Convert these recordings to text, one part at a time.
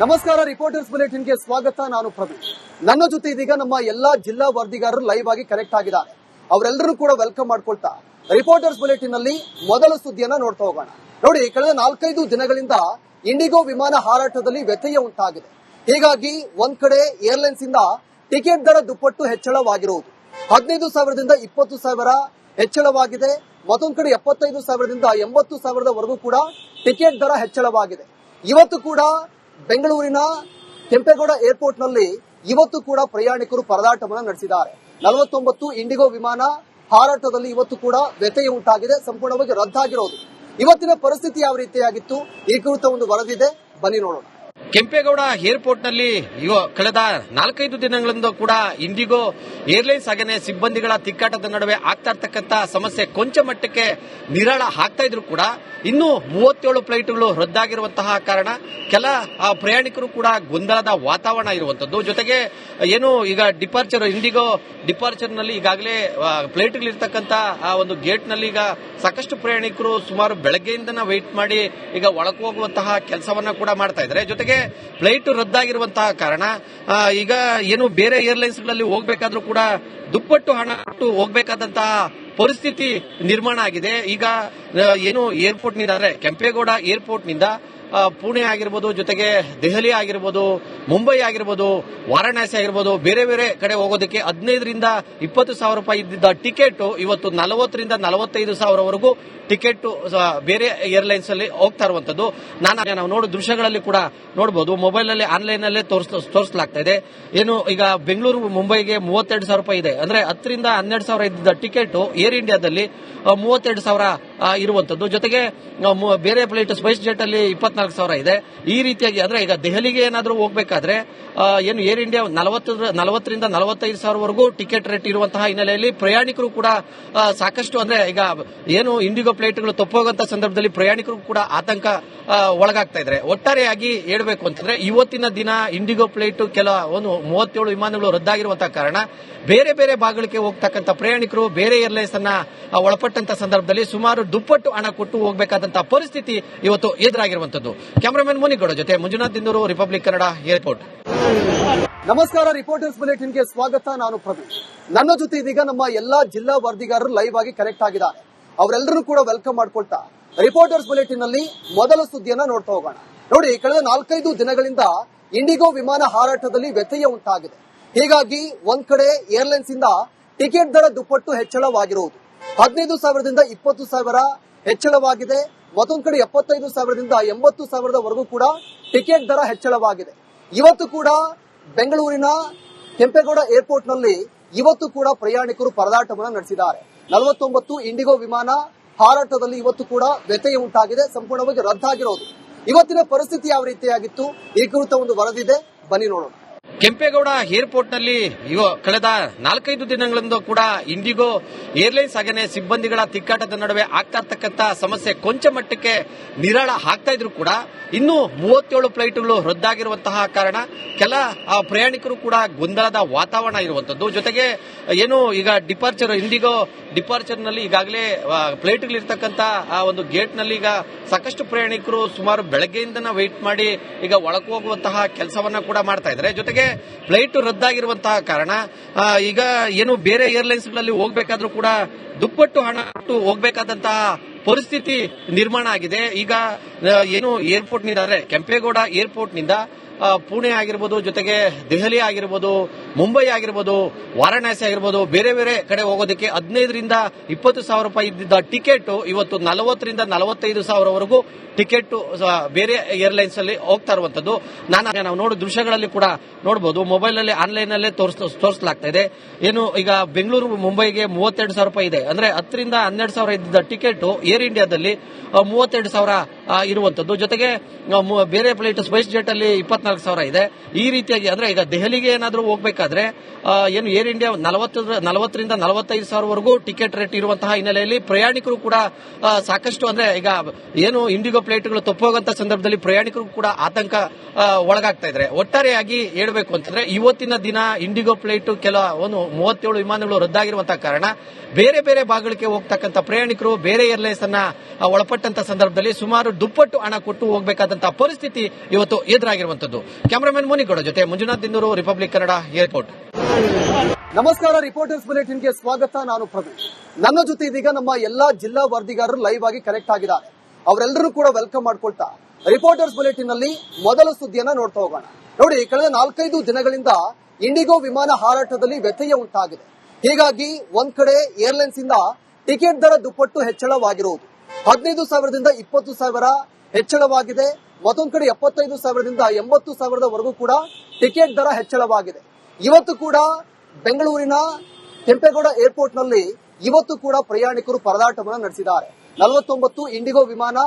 ನಮಸ್ಕಾರ, ರಿಪೋರ್ಟರ್ಸ್ ಬುಲೆಟಿನ್ಗೆ ಸ್ವಾಗತ. ನಾನು ಪ್ರವೀಣ್. ನನ್ನ ಜೊತೆ ಇದೀಗ ನಮ್ಮ ಎಲ್ಲಾ ಜಿಲ್ಲಾ ವರದಿಗಾರರು ಲೈವ್ ಆಗಿ ಕನೆಕ್ಟ್ ಆಗಿದ್ದಾರೆ. ಅವರೆಲ್ಲರೂ ಕೂಡ ವೆಲ್ಕಮ್ ಮಾಡ್ಕೊಳ್ತಾ ರಿಪೋರ್ಟರ್ಸ್ ಬುಲೆಟಿನ್ ನಲ್ಲಿ ಮೊದಲ ಸುದ್ದಿಯನ್ನ ನೋಡ್ತಾ ಹೋಗೋಣ. ನೋಡಿ, ಕಳೆದ 4-5 ದಿನಗಳಿಂದ ಇಂಡಿಗೋ ವಿಮಾನ ಹಾರಾಟದಲ್ಲಿ ವ್ಯತ್ಯಯ ಉಂಟಾಗಿದೆ. ಹೀಗಾಗಿ ಒಂದ್ ಕಡೆ ಏರ್ಲೈನ್ಸ್ ಇಂದ ಟಿಕೆಟ್ ದರ ದುಪ್ಪಟ್ಟು ಹೆಚ್ಚಳವಾಗಿರುವುದು, 15,000ದಿಂದ 20,000 ಹೆಚ್ಚಳವಾಗಿದೆ. ಮತ್ತೊಂದು ಕಡೆ 75,000ದಿಂದ 80,000ವರೆಗೂ ಕೂಡ ಟಿಕೆಟ್ ದರ ಹೆಚ್ಚಳವಾಗಿದೆ. ಇವತ್ತು ಕೂಡ ಬೆಂಗಳೂರಿನ ಕೆಂಪೇಗೌಡ ಏರ್ಪೋರ್ಟ್ ನಲ್ಲಿ ಇವತ್ತು ಕೂಡ ಪ್ರಯಾಣಿಕರು ಪರದಾಟವನ್ನು ನಡೆಸಿದ್ದಾರೆ. 49 ಇಂಡಿಗೋ ವಿಮಾನ ಹಾರಾಟದಲ್ಲಿ ಇವತ್ತು ಕೂಡ ವ್ಯತ್ಯಯ ಉಂಟಾಗಿದೆ, ಸಂಪೂರ್ಣವಾಗಿ ರದ್ದಾಗಿರೋದು. ಇವತ್ತಿನ ಪರಿಸ್ಥಿತಿ ಯಾವ ರೀತಿಯಾಗಿತ್ತು, ಈ ಕುರಿತ ಒಂದು ವರದಿದೆ, ಬನ್ನಿ ನೋಡೋಣ. ಕೆಂಪೇಗೌಡ ಏರ್ಪೋರ್ಟ್ ನಲ್ಲಿ ಕಳೆದ 4-5 ದಿನಗಳಿಂದ ಕೂಡ ಇಂಡಿಗೋ ಏರ್ಲೈನ್ಸ್ ಹಾಗೆಯೇ ಸಿಬ್ಬಂದಿಗಳ ತಿಕ್ಕಾಟದ ನಡುವೆ ಆಗ್ತಾ ಇರ್ತಕ್ಕಂಥ ಸಮಸ್ಯೆ ಕೊಂಚ ಮಟ್ಟಕ್ಕೆ ನಿರಾಳ ಆಗ್ತಾ ಇದ್ರು ಕೂಡ ಇನ್ನು 37 ಫ್ಲೈಟ್ಗಳು ರದ್ದಾಗಿರುವಂತಹ ಕಾರಣ ಕೆಲ ಪ್ರಯಾಣಿಕರು ಕೂಡ ಗೊಂದಲದ ವಾತಾವರಣ ಇರುವಂತದ್ದು. ಜೊತೆಗೆ ಏನು ಈಗ ಇಂಡಿಗೋ ಡಿಪಾರ್ಚರ್ ನಲ್ಲಿ ಈಗಾಗಲೇ ಫ್ಲೈಟ್ಗಳಿರ್ತಕ್ಕಂಥ ಒಂದು ಗೇಟ್ ನಲ್ಲಿ ಈಗ ಸಾಕಷ್ಟು ಪ್ರಯಾಣಿಕರು ಸುಮಾರು ಬೆಳಗ್ಗೆಯಿಂದನ ವೆಯ್ಟ್ ಮಾಡಿ ಈಗ ಒಳಗೆ ಹೋಗುವಂತಹ ಕೆಲಸವನ್ನ ಕೂಡ ಮಾಡ್ತಾ ಇದ್ದಾರೆ. ಜೊತೆಗೆ ಫ್ಲೈಟ್ ರದ್ದಾಗಿರುವಂತಹ ಕಾರಣ ಈಗ ಏನು ಬೇರೆ ಏರ್ಲೈನ್ಸ್ ಗಳಲ್ಲಿ ಹೋಗಬೇಕಾದ್ರೂ ಕೂಡ ದುಪ್ಪಟ್ಟು ಹಣ ಕೊಟ್ಟು ಹೋಗಬೇಕಾದಂತಹ ಪರಿಸ್ಥಿತಿ ನಿರ್ಮಾಣ ಆಗಿದೆ. ಈಗ ಏನು ಏರ್ಪೋರ್ಟ್ ನಿಂದ ಅಂದ್ರೆ ಕೆಂಪೇಗೌಡ ಏರ್ಪೋರ್ಟ್ ನಿಂದ ಪುಣೆ ಆಗಿರ್ಬೋದು, ಜೊತೆಗೆ ದೆಹಲಿ ಆಗಿರ್ಬೋದು, ಮುಂಬೈ ಆಗಿರ್ಬೋದು, ವಾರಾಣಸಿ ಆಗಿರ್ಬೋದು, ಬೇರೆ ಬೇರೆ ಕಡೆ ಹೋಗೋದಕ್ಕೆ 15ರಿಂದ 20,000 ರೂಪಾಯಿ ಇದ್ದಿದ್ದ ಟಿಕೆಟ್ ಇವತ್ತು 40ರಿಂದ 45,000ವರೆಗೂ ಟಿಕೆಟ್ ಬೇರೆ ಏರ್ಲೈನ್ಸ್ ಅಲ್ಲಿ ಹೋಗ್ತಾ ಇರುವಂತದ್ದು ನಾವು ನೋಡೋ ದೃಶ್ಯಗಳಲ್ಲಿ ಕೂಡ ನೋಡಬಹುದು. ಮೊಬೈಲ್ ನಲ್ಲಿ ಆನ್ಲೈನ್ ನಲ್ಲೇ ತೋರಿಸಲಾಗ್ತಾ ಇದೆ. ಏನು ಈಗ ಬೆಂಗಳೂರು ಮುಂಬೈಗೆ 32,000 ರೂಪಾಯಿ ಇದೆ, ಅಂದ್ರೆ 10ರಿಂದ 12,000 ಇದ್ದಿದ್ದ ಟಿಕೆಟ್ ಏರ್ ಇಂಡಿಯಾದಲ್ಲಿ 32,000 ಇರುವಂತದ್ದು. ಜೊತೆಗೆ ಬೇರೆ ಫ್ಲೈಟ್ ಸ್ಪೈಸ್ ಜೆಟ್ ಅಲ್ಲಿ 24,000 ಇದೆ. ಈ ರೀತಿಯಾಗಿ ಅಂದ್ರೆ ಈಗ ದೆಹಲಿಗೆ ಏನಾದ್ರೂ ಹೋಗಬೇಕಾದ್ರೆ ಏನು ಏರ್ ಇಂಡಿಯಾ 40ರಿಂದ 45,000ವರೆಗೂ ಟಿಕೆಟ್ ರೇಟ್ ಇರುವಂತಹ ಹಿನ್ನೆಲೆಯಲ್ಲಿ ಪ್ರಯಾಣಿಕರು ಕೂಡ ಸಾಕಷ್ಟು ಅಂದ್ರೆ ಈಗ ಏನು ಇಂಡಿಗೋ ಫ್ಲೈಟ್ಗಳು ತಪ್ಪೋಗುವಂತ ಸಂದರ್ಭದಲ್ಲಿ ಪ್ರಯಾಣಿಕರು ಕೂಡ ಆತಂಕ ಒಳಗಾಗ್ತಾ ಇದ್ದಾರೆ. ಒಟ್ಟಾರೆಯಾಗಿ ಹೇಳಬೇಕು ಅಂತಂದ್ರೆ ಇವತ್ತಿನ ದಿನ ಇಂಡಿಗೋ ಫ್ಲೈಟ್ ಒಂದು 37 ವಿಮಾನಗಳು ರದ್ದಾಗಿರುವಂತಹ ಕಾರಣ ಬೇರೆ ಬೇರೆ ಭಾಗಗಳಿಗೆ ಹೋಗ್ತಕ್ಕಂಥ ಪ್ರಯಾಣಿಕರು ಬೇರೆ ಏರ್ಲೈನ್ಸ್ ಅನ್ನ ಒಳಪಟ್ಟಂತ ಸಂದರ್ಭದಲ್ಲಿ ಸುಮಾರು ದುಪ್ಪಟ್ಟು ಹಣ ಕೊಟ್ಟು ಹೋಗಬೇಕಾದಂತಹ ಪರಿಸ್ಥಿತಿ ಇವತ್ತು ಎದುರಾಗಿರುವಂತದ್ದು. ಕ್ಯಾಮರಾಮನ್ ಮುನಿಗೌಡ ಜೊತೆ ಮಂಜುನಾಥ್ ದಿಂದೂರು, ರಿಪಬ್ಲಿಕ್ ಕನ್ನಡ, ಏರ್ಪೋರ್ಟ್. ನಮಸ್ಕಾರ, ರಿಪೋರ್ಟರ್ಸ್ ಬುಲೆಟಿನ್ಗೆ ಸ್ವಾಗತ. ನಾನು ಪ್ರವೀಣ್. ನನ್ನ ಜೊತೆ ಇದೀಗ ನಮ್ಮ ಎಲ್ಲಾ ಜಿಲ್ಲಾ ವರದಿಗಾರರು ಲೈವ್ ಆಗಿ ಕನೆಕ್ಟ್ ಆಗಿದ್ದಾರೆ. ಅವರೆಲ್ಲರೂ ಕೂಡ ವೆಲ್ಕಮ್ ಮಾಡ್ಕೊಳ್ತಾ ರಿಪೋರ್ಟರ್ಸ್ ಬುಲೆಟಿನ್ ನಲ್ಲಿ ಮೊದಲ ಸುದ್ದಿಯನ್ನ ನೋಡ್ತಾ ಹೋಗೋಣ. ನೋಡಿ, ಕಳೆದ 4-5 ದಿನಗಳಿಂದ ಇಂಡಿಗೋ ವಿಮಾನ ಹಾರಾಟದಲ್ಲಿ ವ್ಯತ್ಯಯ ಉಂಟಾಗಿದೆ. ಹೀಗಾಗಿ ಒಂದ್ ಕಡೆ ಏರ್ಲೈನ್ಸ್ ಇಂದ ಟಿಕೆಟ್ ದರ ದುಪ್ಪಟ್ಟು ಹೆಚ್ಚಳವಾಗಿರುವುದು, 15,000ದಿಂದ 20,000 ಹೆಚ್ಚಳವಾಗಿದೆ. ಮತ್ತೊಂದು ಕಡೆ 75,000ದಿಂದ 80,000ವರೆಗೂ ಕೂಡ ಟಿಕೆಟ್ ದರ ಹೆಚ್ಚಳವಾಗಿದೆ. ಇವತ್ತು ಕೂಡ ಬೆಂಗಳೂರಿನ ಕೆಂಪೇಗೌಡ ಏರ್ಪೋರ್ಟ್ ನಲ್ಲಿ ಇವತ್ತು ಕೂಡ ಪ್ರಯಾಣಿಕರು ಪರದಾಟವನ್ನು ನಡೆಸಿದ್ದಾರೆ. 49 ಇಂಡಿಗೋ ವಿಮಾನ ಹಾರಾಟದಲ್ಲಿ ಇವತ್ತು ಕೂಡ ವ್ಯತ್ಯಯ ಉಂಟಾಗಿದೆ, ಸಂಪೂರ್ಣವಾಗಿ ರದ್ದಾಗಿರೋದು. ಇವತ್ತಿನ ಪರಿಸ್ಥಿತಿ ಯಾವ ರೀತಿಯಾಗಿತ್ತು, ಈ ಕುರಿತ ಒಂದು ವರದಿದೆ, ಬನ್ನಿ ನೋಡೋಣ. ಕೆಂಪೇಗೌಡ ಏರ್ಪೋರ್ಟ್ ನಲ್ಲಿ ಕಳೆದ 4-5 ದಿನಗಳಿಂದ ಕೂಡ ಇಂಡಿಗೋ ಏರ್ಲೈನ್ಸ್ ಹಾಗೆಯೇ ಸಿಬ್ಬಂದಿಗಳ ತಿಕ್ಕಾಟದ ನಡುವೆ ಆಗ್ತಾ ಇರ್ತಕ್ಕಂಥ ಸಮಸ್ಯೆ ಕೊಂಚ ಮಟ್ಟಕ್ಕೆ ನಿರಾಳ ಆಗ್ತಾ ಇದ್ರು ಕೂಡ ಇನ್ನು 37 ಫ್ಲೈಟ್ಗಳು ರದ್ದಾಗಿರುವಂತಹ ಕಾರಣ ಕೆಲ ಪ್ರಯಾಣಿಕರು ಕೂಡ ಗೊಂದಲದ ವಾತಾವರಣ ಇರುವಂತದ್ದು. ಜೊತೆಗೆ ಏನು ಈಗ ಇಂಡಿಗೋ ಡಿಪಾರ್ಚರ್ ನಲ್ಲಿ ಈಗಾಗಲೇ ಫ್ಲೈಟ್ಗಳಿರ್ತಕ್ಕಂಥ ಒಂದು ಗೇಟ್ ನಲ್ಲಿ ಈಗ ಸಾಕಷ್ಟು ಪ್ರಯಾಣಿಕರು ಸುಮಾರು ಬೆಳಗ್ಗೆಯಿಂದನ ವೆಯ್ಟ್ ಮಾಡಿ ಈಗ ಒಳಗೆ ಹೋಗುವಂತಹ ಕೆಲಸವನ್ನ ಕೂಡ ಮಾಡ್ತಾ ಇದ್ದಾರೆ. ಜೊತೆಗೆ ಫ್ಲೈಟ್ ರದ್ದಾಗಿರುವಂತಹ ಕಾರಣ ಈಗ ಏನು ಬೇರೆ ಏರ್ಲೈನ್ಸ್ ಗಳಲ್ಲಿ ಹೋಗಬೇಕಾದ್ರೂ ಕೂಡ ದುಪ್ಪಟ್ಟು ಹಣ ಕೊಟ್ಟು ಹೋಗಬೇಕಾದಂತಹ ಪರಿಸ್ಥಿತಿ ನಿರ್ಮಾಣ ಆಗಿದೆ. ಈಗ ಏನು ಏರ್ಪೋರ್ಟ್ ನಿಂದ ಅಂದ್ರೆ ಕೆಂಪೇಗೌಡ ಏರ್ಪೋರ್ಟ್ ನಿಂದ ಪುಣೆ ಆಗಿರ್ಬೋದು, ಜೊತೆಗೆ ದೆಹಲಿ ಆಗಿರ್ಬೋದು, ಮುಂಬೈ ಆಗಿರ್ಬೋದು, ವಾರಾಣಸಿ ಆಗಿರ್ಬೋದು, ಬೇರೆ ಬೇರೆ ಕಡೆ ಹೋಗೋದಕ್ಕೆ 15ರಿಂದ 20,000 ರೂಪಾಯಿ ಇದ್ದಿದ್ದ ಟಿಕೆಟ್ ಇವತ್ತು 40ರಿಂದ 45,000ವರೆಗೂ ಟಿಕೆಟ್ ಬೇರೆ ಏರ್ಲೈನ್ಸ್ ಅಲ್ಲಿ ಹೋಗ್ತಾ ಇರುವಂತದ್ದು ನಾವು ನೋಡೋ ದೃಶ್ಯಗಳಲ್ಲಿ ಕೂಡ ನೋಡಬಹುದು. ಮೊಬೈಲ್ ನಲ್ಲಿ ಆನ್ಲೈನ್ ನಲ್ಲೇ ತೋರಿಸಲಾಗ್ತಾ ಇದೆ. ಏನು ಈಗ ಬೆಂಗಳೂರು ಮುಂಬೈಗೆ 32,000 ರೂಪಾಯಿ ಇದೆ, ಅಂದ್ರೆ 10ರಿಂದ 12,000 ಇದ್ದಿದ್ದ ಟಿಕೆಟ್ ಏರ್ ಇಂಡಿಯಾದಲ್ಲಿ 32,000 ಇರುವಂತದ್ದು. ಜೊತೆಗೆ ಬೇರೆ ಫ್ಲೈಟ್ ಸ್ಪೈಸ್ ಜೆಟ್ ಅಲ್ಲಿ 24,000 ಇದೆ. ಈ ರೀತಿಯಾಗಿ ಅಂದ್ರೆ ಈಗ ದೆಹಲಿಗೆ ಏನಾದ್ರೂ ಹೋಗಬೇಕಾದ್ರೆ ಏನು ಏರ್ ಇಂಡಿಯಾ 40ರಿಂದ 45,000ವರೆಗೂ ಟಿಕೆಟ್ ರೇಟ್ ಇರುವಂತಹ ಹಿನ್ನೆಲೆಯಲ್ಲಿ ಪ್ರಯಾಣಿಕರು ಕೂಡ ಸಾಕಷ್ಟು ಅಂದ್ರೆ ಈಗ ಏನು ಇಂಡಿಗೋ ಫ್ಲೈಟ್ಗಳು ತಪ್ಪೋಗುವಂತ ಸಂದರ್ಭದಲ್ಲಿ ಪ್ರಯಾಣಿಕರು ಕೂಡ ಆತಂಕ ಒಳಗಾಗ್ತಾ ಇದ್ದಾರೆ. ಒಟ್ಟಾರೆಯಾಗಿ ಹೇಳಬೇಕು ಅಂತಂದ್ರೆ ಇವತ್ತಿನ ದಿನ ಇಂಡಿಗೋ ಫ್ಲೈಟ್ ಒಂದು 37 ವಿಮಾನಗಳು ರದ್ದಾಗಿರುವಂತಹ ಕಾರಣ ಬೇರೆ ಬೇರೆ ಭಾಗಗಳಿಗೆ ಹೋಗ್ತಕ್ಕಂಥ ಪ್ರಯಾಣಿಕರು ಬೇರೆ ಏರ್ಲೈನ್ಸ್ ಅನ್ನ ಒಳಪಟ್ಟಂತ ಸಂದರ್ಭದಲ್ಲಿ ಸುಮಾರು ದುಪ್ಪಟ್ಟು ಹಣ ಕೊಟ್ಟು ಹೋಗಬೇಕಾದಂತಹ ಪರಿಸ್ಥಿತಿ ಇವತ್ತು ಎದುರಾಗಿರುವಂತದ್ದು. ಕ್ಯಾಮರಾಮನ್ ಮುನಿಗೌಡ ಜೊತೆ ಮಂಜುನಾಥ್ ದಿನ್ನೂರು, ರಿಪಬ್ಲಿಕ್ ಕನ್ನಡ, ಏರ್ಪೋರ್ಟ್. ನಮಸ್ಕಾರ, ರಿಪೋರ್ಟರ್ಸ್ ಬುಲೆಟಿನ್ಗೆ ಸ್ವಾಗತ. ನಾನು ಪ್ರವೀಣ್. ನನ್ನ ಜೊತೆ ಇದೀಗ ನಮ್ಮ ಎಲ್ಲಾ ಜಿಲ್ಲಾ ವರದಿಗಾರರು ಲೈವ್ ಆಗಿ ಕನೆಕ್ಟ್ ಆಗಿದ್ದಾರೆ. ಅವರೆಲ್ಲರೂ ಕೂಡ ವೆಲ್ಕಮ್ ಮಾಡ್ಕೊಳ್ತಾ ರಿಪೋರ್ಟರ್ಸ್ ಬುಲೆಟಿನ್ ನಲ್ಲಿ ಮೊದಲ ಸುದ್ದಿಯನ್ನ ನೋಡ್ತಾ ಹೋಗೋಣ. ನೋಡಿ, ಕಳೆದ 4-5 ದಿನಗಳಿಂದ ಇಂಡಿಗೋ ವಿಮಾನ ಹಾರಾಟದಲ್ಲಿ ವ್ಯತ್ಯಯ ಉಂಟಾಗಿದೆ. ಹೀಗಾಗಿ ಒಂದ್ ಕಡೆ ಏರ್ಲೈನ್ಸ್ ಇಂದ ಟಿಕೆಟ್ ದರ ದುಪ್ಪಟ್ಟು ಹೆಚ್ಚಳವಾಗಿರುವುದು, 15,000ದಿಂದ 20,000 ಹೆಚ್ಚಳವಾಗಿದೆ. ಮತ್ತೊಂದು ಕಡೆ 75,000ದಿಂದ 80,000ವರೆಗೂ ಕೂಡ ಟಿಕೆಟ್ ದರ ಹೆಚ್ಚಳವಾಗಿದೆ. ಇವತ್ತು ಕೂಡ ಬೆಂಗಳೂರಿನ ಕೆಂಪೇಗೌಡ ಏರ್ಪೋರ್ಟ್ ನಲ್ಲಿ ಇವತ್ತು ಕೂಡ ಪ್ರಯಾಣಿಕರು ಪರದಾಟವನ್ನು ನಡೆಸಿದ್ದಾರೆ. 49 ಇಂಡಿಗೋ ವಿಮಾನ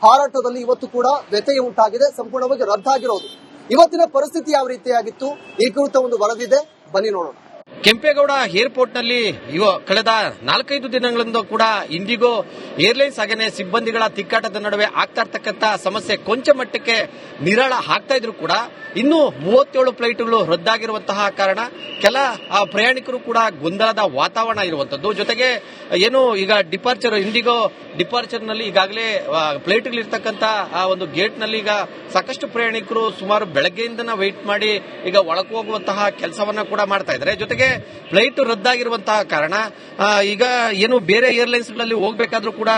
ಹಾರಾಟದಲ್ಲಿ ಇವತ್ತು ಕೂಡ ವ್ಯತ್ಯಯ ಉಂಟಾಗಿದೆ, ಸಂಪೂರ್ಣವಾಗಿ ರದ್ದಾಗಿರೋದು. ಇವತ್ತಿನ ಪರಿಸ್ಥಿತಿ ಯಾವ ರೀತಿಯಾಗಿತ್ತು, ಈ ಕುರಿತ ಒಂದು ವರದಿದೆ, ಬನ್ನಿ ನೋಡೋಣ. ಕೆಂಪೇಗೌಡ ಏರ್ಪೋರ್ಟ್ ನಲ್ಲಿ ಕಳೆದ 4-5 ದಿನಗಳಿಂದ ಕೂಡ ಇಂಡಿಗೋ ಏರ್ಲೈನ್ಸ್ ಹಾಗೆಯೇ ಸಿಬ್ಬಂದಿಗಳ ತಿಕ್ಕಾಟದ ನಡುವೆ ಆಗ್ತಾ ಇರ್ತಕ್ಕಂಥ ಸಮಸ್ಯೆ ಕೊಂಚ ಮಟ್ಟಕ್ಕೆ ನಿರಾಳ ಆಗ್ತಾ ಇದ್ರು ಕೂಡ ಇನ್ನು 37 ಫ್ಲೈಟ್ಗಳು ರದ್ದಾಗಿರುವಂತಹ ಕಾರಣ ಕೆಲ ಪ್ರಯಾಣಿಕರು ಕೂಡ ಗೊಂದಲದ ವಾತಾವರಣ ಇರುವಂತದ್ದು. ಜೊತೆಗೆ ಏನು ಈಗ ಇಂಡಿಗೋ ಡಿಪಾರ್ಚರ್ ನಲ್ಲಿ ಈಗಾಗಲೇ ಫ್ಲೈಟ್ಗಳಿರ್ತಕ್ಕಂಥ ಒಂದು ಗೇಟ್ ನಲ್ಲಿ ಈಗ ಸಾಕಷ್ಟು ಪ್ರಯಾಣಿಕರು ಸುಮಾರು ಬೆಳಗ್ಗೆಯಿಂದನ ವೆಯ್ಟ್ ಮಾಡಿ ಈಗ ಒಳಗೆ ಹೋಗುವಂತಹ ಕೆಲಸವನ್ನ ಕೂಡ ಮಾಡ್ತಾ ಇದ್ದಾರೆ. ಜೊತೆಗೆ ಫ್ಲೈಟ್ ರದ್ದಾಗಿರುವಂತಹ ಕಾರಣ ಈಗ ಏನು ಬೇರೆ ಏರ್ಲೈನ್ಸ್ ಗಳಲ್ಲಿ ಹೋಗ್ಬೇಕಾದ್ರೂ ಕೂಡ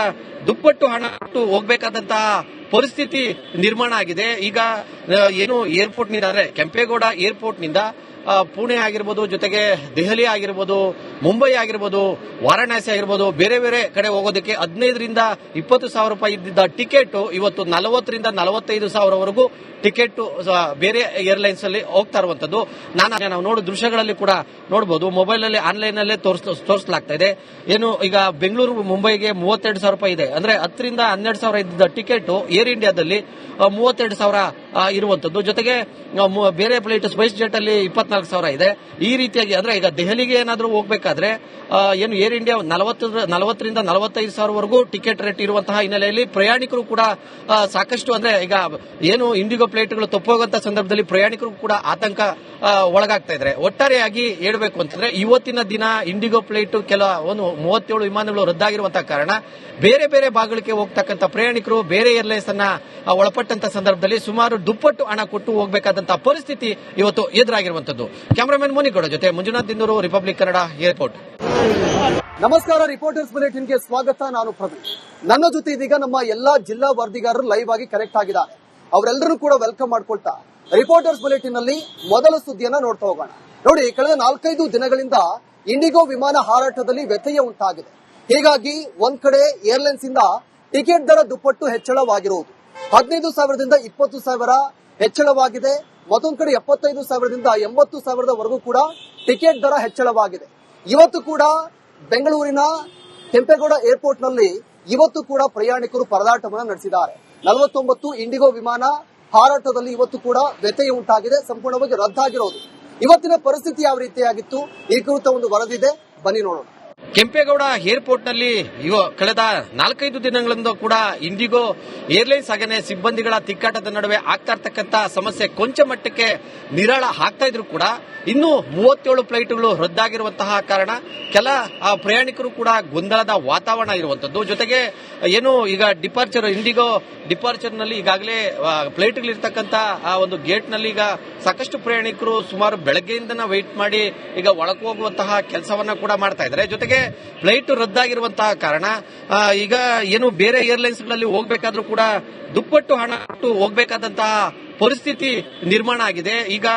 ದುಪ್ಪಟ್ಟು ಹಣ ಕೊಟ್ಟು ಹೋಗಬೇಕಾದಂತಹ ಪರಿಸ್ಥಿತಿ ನಿರ್ಮಾಣ ಆಗಿದೆ. ಈಗ ಏನು ಏರ್ಪೋರ್ಟ್ ನಿಂದ ಅಂದ್ರೆ ಕೆಂಪೇಗೌಡ ಏರ್ಪೋರ್ಟ್ ನಿಂದ ಪುಣೆ ಆಗಿರ್ಬೋದು, ಜೊತೆಗೆ ದೆಹಲಿ ಆಗಿರ್ಬೋದು, ಮುಂಬೈ ಆಗಿರ್ಬೋದು, ವಾರಾಣಸಿ ಆಗಿರ್ಬೋದು, ಬೇರೆ ಬೇರೆ ಕಡೆ ಹೋಗೋದಕ್ಕೆ 15ರಿಂದ 20,000 ರೂಪಾಯಿ ಇದ್ದಿದ್ದ ಟಿಕೆಟ್ ಇವತ್ತು 40ರಿಂದ 45,000ವರೆಗೂ ಟಿಕೆಟ್ ಬೇರೆ ಏರ್ಲೈನ್ಸ್ ಅಲ್ಲಿ ಹೋಗ್ತಾ ಇರುವಂತದ್ದು ನಾವು ನೋಡೋ ದೃಶ್ಯಗಳಲ್ಲಿ ಕೂಡ ನೋಡಬಹುದು. ಮೊಬೈಲ್ ಅಲ್ಲಿ ಆನ್ಲೈನ್ ಅಲ್ಲೇ ತೋರಿಸಲಾಗ್ತಾ ಇದೆ. ಏನು ಈಗ ಬೆಂಗಳೂರು ಮುಂಬೈಗೆ 32,000 ರೂಪಾಯಿ ಇದೆ, ಅಂದ್ರೆ 10ರಿಂದ 12,000 ಇದ್ದಿದ್ದ ಟಿಕೆಟ್ ಏರ್ ಇಂಡಿಯಾದಲ್ಲಿ 32,000 ಇರುವಂತದ್ದು. ಜೊತೆಗೆ ಬೇರೆ ಫ್ಲೈಟ್ ಸ್ಪೈಸ್ ಜೆಟ್ ಅಲ್ಲಿ 24,000 ಇದೆ. ಈ ರೀತಿಯಾಗಿ ಅಂದ್ರೆ ಈಗ ದೆಹಲಿಗೆ ಏನಾದ್ರೂ ಹೋಗ್ಬೇಕಾದ್ರೆ ಏನು ಏರ್ ಇಂಡಿಯಾ 40ರಿಂದ 45,000ವರೆಗೂ ಟಿಕೆಟ್ ರೇಟ್ ಇರುವಂತಹ ಹಿನ್ನೆಲೆಯಲ್ಲಿ ಪ್ರಯಾಣಿಕರು ಕೂಡ ಸಾಕಷ್ಟು ಅಂದ್ರೆ ಈಗ ಏನು ಇಂಡಿಗೋ ಫ್ಲೈಟ್ಗಳು ತಪ್ಪೋಗುವಂತ ಸಂದರ್ಭದಲ್ಲಿ ಪ್ರಯಾಣಿಕರು ಕೂಡ ಆತಂಕ ಒಳಗಾಗ್ತಾ ಇದ್ದಾರೆ. ಒಟ್ಟಾರೆಯಾಗಿ ಹೇಳಬೇಕು ಅಂತಂದ್ರೆ ಇವತ್ತಿನ ದಿನ ಇಂಡಿಗೋ ಫ್ಲೈಟ್ ಒಂದು 37 ವಿಮಾನಗಳು ರದ್ದಾಗಿರುವಂತಹ ಕಾರಣ ಬೇರೆ ಬೇರೆ ಭಾಗಗಳಿಗೆ ಹೋಗ್ತಕ್ಕಂಥ ಪ್ರಯಾಣಿಕರು ಬೇರೆ ಏರ್ಲೈನ್ಸ್ ಅನ್ನ ಒಳಪಟ್ಟಂತ ಸಂದರ್ಭದಲ್ಲಿ ಸುಮಾರು ದುಪ್ಪಟ್ಟು ಹಣ ಕೊಟ್ಟು ಹೋಗಬೇಕಾದಂತಹ ಪರಿಸ್ಥಿತಿ ಇವತ್ತು ಎದುರಾಗಿರುವಂತದ್ದು. ಕ್ಯಾಮರಾಮನ್ ಮುನಿಗೌಡ ಜೊತೆ ಮಂಜುನಾಥ್ ದಿನ್ನೂರು, ರಿಪಬ್ಲಿಕ್ ಕನ್ನಡ, ಏರ್ಪೋರ್ಟ್. ನಮಸ್ಕಾರ, ರಿಪೋರ್ಟರ್ಸ್ ಬುಲೆಟಿನ್ಗೆ ಸ್ವಾಗತ. ನಾನು ಪ್ರವೀಣ್. ನನ್ನ ಜೊತೆ ಇದೀಗ ನಮ್ಮ ಎಲ್ಲಾ ಜಿಲ್ಲಾ ವರದಿಗಾರರು ಲೈವ್ ಆಗಿ ಕನೆಕ್ಟ್ ಆಗಿದ್ದಾರೆ. ಅವರೆಲ್ಲರೂ ಕೂಡ ವೆಲ್ಕಮ್ ಮಾಡ್ಕೊಳ್ತಾ ರಿಪೋರ್ಟರ್ಸ್ ಬುಲೆಟಿನ್ ನಲ್ಲಿ ಮೊದಲ ಸುದ್ದಿಯನ್ನ ನೋಡ್ತಾ ಹೋಗೋಣ. ನೋಡಿ, ಕಳೆದ 4-5 ದಿನಗಳಿಂದ ಇಂಡಿಗೋ ವಿಮಾನ ಹಾರಾಟದಲ್ಲಿ ವ್ಯತ್ಯಯ ಉಂಟಾಗಿದೆ. ಹೀಗಾಗಿ ಒಂದ್ ಕಡೆ ಏರ್ಲೈನ್ಸ್ ಇಂದ ಟಿಕೆಟ್ ದರ ದುಪ್ಪಟ್ಟು ಹೆಚ್ಚಳವಾಗಿರುವುದು, 15,000ದಿಂದ 20,000 ಹೆಚ್ಚಳವಾಗಿದೆ. ಮತ್ತೊಂದು ಕಡೆ 75,000ದಿಂದ 80,000ವರೆಗೂ ಕೂಡ ಟಿಕೆಟ್ ದರ ಹೆಚ್ಚಳವಾಗಿದೆ. ಇವತ್ತು ಕೂಡ ಬೆಂಗಳೂರಿನ ಕೆಂಪೇಗೌಡ ಏರ್ಪೋರ್ಟ್ ನಲ್ಲಿ ಇವತ್ತು ಕೂಡ ಪ್ರಯಾಣಿಕರು ಪರದಾಟವನ್ನು ನಡೆಸಿದ್ದಾರೆ. 49 ಇಂಡಿಗೋ ವಿಮಾನ ಹಾರಾಟದಲ್ಲಿ ಇವತ್ತು ಕೂಡ ವ್ಯತ್ಯಯ ಉಂಟಾಗಿದೆ, ಸಂಪೂರ್ಣವಾಗಿ ರದ್ದಾಗಿರೋದು. ಇವತ್ತಿನ ಪರಿಸ್ಥಿತಿ ಯಾವ ರೀತಿಯಾಗಿತ್ತು, ಈ ಕುರಿತ ಒಂದು ವರದಿದೆ, ಬನ್ನಿ ನೋಡೋಣ. ಕೆಂಪೇಗೌಡ ಏರ್ಪೋರ್ಟ್ ನಲ್ಲಿ ಕಳೆದ 4-5 ದಿನಗಳಿಂದ ಕೂಡ ಇಂಡಿಗೋ ಏರ್ಲೈನ್ಸ್ ಹಾಗೆಯೇ ಸಿಬ್ಬಂದಿಗಳ ತಿಕ್ಕಾಟದ ನಡುವೆ ಆಗ್ತಾ ಇರ್ತಕ್ಕಂಥ ಸಮಸ್ಯೆ ಕೊಂಚ ಮಟ್ಟಕ್ಕೆ ನಿರಾಳ ಆಗ್ತಾ ಇದ್ರು ಕೂಡ ಇನ್ನು 37 ಫ್ಲೈಟ್ಗಳು ರದ್ದಾಗಿರುವಂತಹ ಕಾರಣ ಕೆಲ ಪ್ರಯಾಣಿಕರು ಕೂಡ ಗೊಂದಲದ ವಾತಾವರಣ ಇರುವಂತದ್ದು. ಜೊತೆಗೆ ಏನು ಈಗ ಇಂಡಿಗೋ ಡಿಪಾರ್ಚರ್ ನಲ್ಲಿ ಈಗಾಗಲೇ ಫ್ಲೈಟ್ಗಳಿರ್ತಕ್ಕಂಥ ಒಂದು ಗೇಟ್ ನಲ್ಲಿ ಈಗ ಸಾಕಷ್ಟು ಪ್ರಯಾಣಿಕರು ಸುಮಾರು ಬೆಳಗ್ಗೆಯಿಂದನ ವೆಯ್ಟ್ ಮಾಡಿ ಈಗ ಒಳಗೆ ಹೋಗುವಂತಹ ಕೆಲಸವನ್ನ ಕೂಡ ಮಾಡ್ತಾ ಇದ್ದಾರೆ. ಜೊತೆಗೆ ಫ್ಲೈಟ್ ರದ್ದಾಗಿರುವಂತಹ ಕಾರಣ ಈಗ ಏನು ಬೇರೆ ಏರ್ಲೈನ್ಸ್ ಗಳಲ್ಲಿ ಹೋಗ್ಬೇಕಾದ್ರೂ ಕೂಡ ದುಪ್ಪಟ್ಟು ಹಣ ಕೊಟ್ಟು ಹೋಗಬೇಕಾದಂತಹ ಪರಿಸ್ಥಿತಿ ನಿರ್ಮಾಣ ಆಗಿದೆ. ಈಗ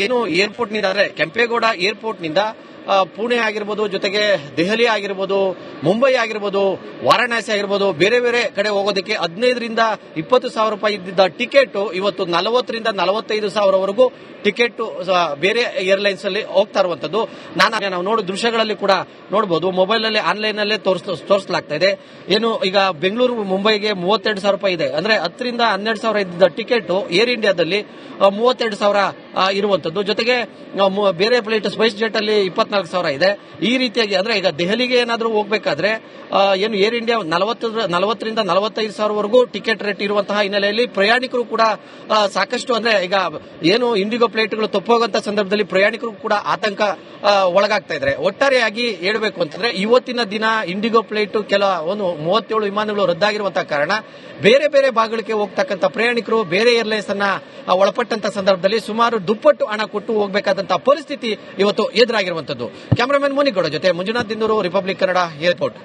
ಏನು ಏರ್ಪೋರ್ಟ್ ನಿಂದ ಅಂದ್ರೆ ಕೆಂಪೇಗೌಡ ಏರ್ಪೋರ್ಟ್ ನಿಂದ ಪುಣೆ ಆಗಿರ್ಬೋದು, ಜೊತೆಗೆ ದೆಹಲಿ ಆಗಿರ್ಬೋದು, ಮುಂಬೈ ಆಗಿರ್ಬೋದು, ವಾರಾಣಸಿ ಆಗಿರ್ಬೋದು, ಬೇರೆ ಬೇರೆ ಕಡೆ ಹೋಗೋದಕ್ಕೆ 15ರಿಂದ 20,000 ರೂಪಾಯಿ ಇದ್ದಿದ್ದ ಟಿಕೆಟ್ ಇವತ್ತು 40ರಿಂದ 45,000ವರೆಗೂ ಟಿಕೆಟ್ ಬೇರೆ ಏರ್ಲೈನ್ಸ್ ಅಲ್ಲಿ ಹೋಗ್ತಾ ಇರುವಂತದ್ದು ನಾವು ನೋಡೋ ದೃಶ್ಯಗಳಲ್ಲಿ ಕೂಡ ನೋಡಬಹುದು. ಮೊಬೈಲ್ ಅಲ್ಲಿ ಆನ್ಲೈನ್ ಅಲ್ಲೇ ತೋರಿಸಲಾಗ್ತಾ ಇದೆ. ಏನು ಈಗ ಬೆಂಗಳೂರು ಮುಂಬೈಗೆ 32,000 ರೂಪಾಯಿ ಇದೆ, ಅಂದ್ರೆ 10ರಿಂದ 12,000 ಇದ್ದಿದ್ದ ಟಿಕೆಟ್ ಏರ್ ಇಂಡಿಯಾದಲ್ಲಿ 32,000 ಇರುವಂತದ್ದು. ಜೊತೆಗೆ ಬೇರೆ ಫ್ಲೈಟ್ ಸ್ಪೈಸ್ ಜೆಟ್ ಅಲ್ಲಿ 24,000 ಇದೆ. ಈ ರೀತಿಯಾಗಿ ಅಂದ್ರೆ ಈಗ ದೆಹಲಿಗೆ ಏನಾದ್ರೂ ಹೋಗ್ಬೇಕಾದ್ರೆ ಏನು ಏರ್ ಇಂಡಿಯಾ 40ರಿಂದ 45,000ವರೆಗೂ ಟಿಕೆಟ್ ರೇಟ್ ಇರುವಂತಹ ಹಿನ್ನೆಲೆಯಲ್ಲಿ ಪ್ರಯಾಣಿಕರು ಕೂಡ ಸಾಕಷ್ಟು ಅಂದ್ರೆ ಈಗ ಏನು ಇಂಡಿಗೋ ಫ್ಲೈಟ್ಗಳು ತಪ್ಪೋಗಂತ ಸಂದರ್ಭದಲ್ಲಿ ಪ್ರಯಾಣಿಕರು ಕೂಡ ಆತಂಕ ಒಳಗಾಗ್ತಾ ಇದ್ದಾರೆ. ಒಟ್ಟಾರೆಯಾಗಿ ಹೇಳಬೇಕು ಅಂತಂದ್ರೆ ಇವತ್ತಿನ ದಿನ ಇಂಡಿಗೋ ಫ್ಲೈಟ್ ಒಂದು 37 ವಿಮಾನಗಳು ರದ್ದಾಗಿರುವಂತಹ ಕಾರಣ ಬೇರೆ ಬೇರೆ ಭಾಗಗಳಿಗೆ ಹೋಗ್ತಕ್ಕಂಥ ಪ್ರಯಾಣಿಕರು ಬೇರೆ ಏರ್ಲೈನ್ಸ್ ಅನ್ನ ಒಳಪಟ್ಟಂತ ಸಂದರ್ಭದಲ್ಲಿ ಸುಮಾರು ದುಪ್ಪಟ್ಟು ಹಣ ಕೊಟ್ಟು ಹೋಗಬೇಕಾದಂತಹ ಪರಿಸ್ಥಿತಿ ಇವತ್ತು ಎದುರಾಗಿರುವಂತದ್ದು. ಕ್ಯಾಮರಾಮನ್ ಮುನಿಗೌಡ ಜೊತೆ ಮಂಜುನಾಥ್ ದಿಂದೂರು, ರಿಪಬ್ಲಿಕ್ ಕನ್ನಡ, ಏರ್ಪೋರ್ಟ್.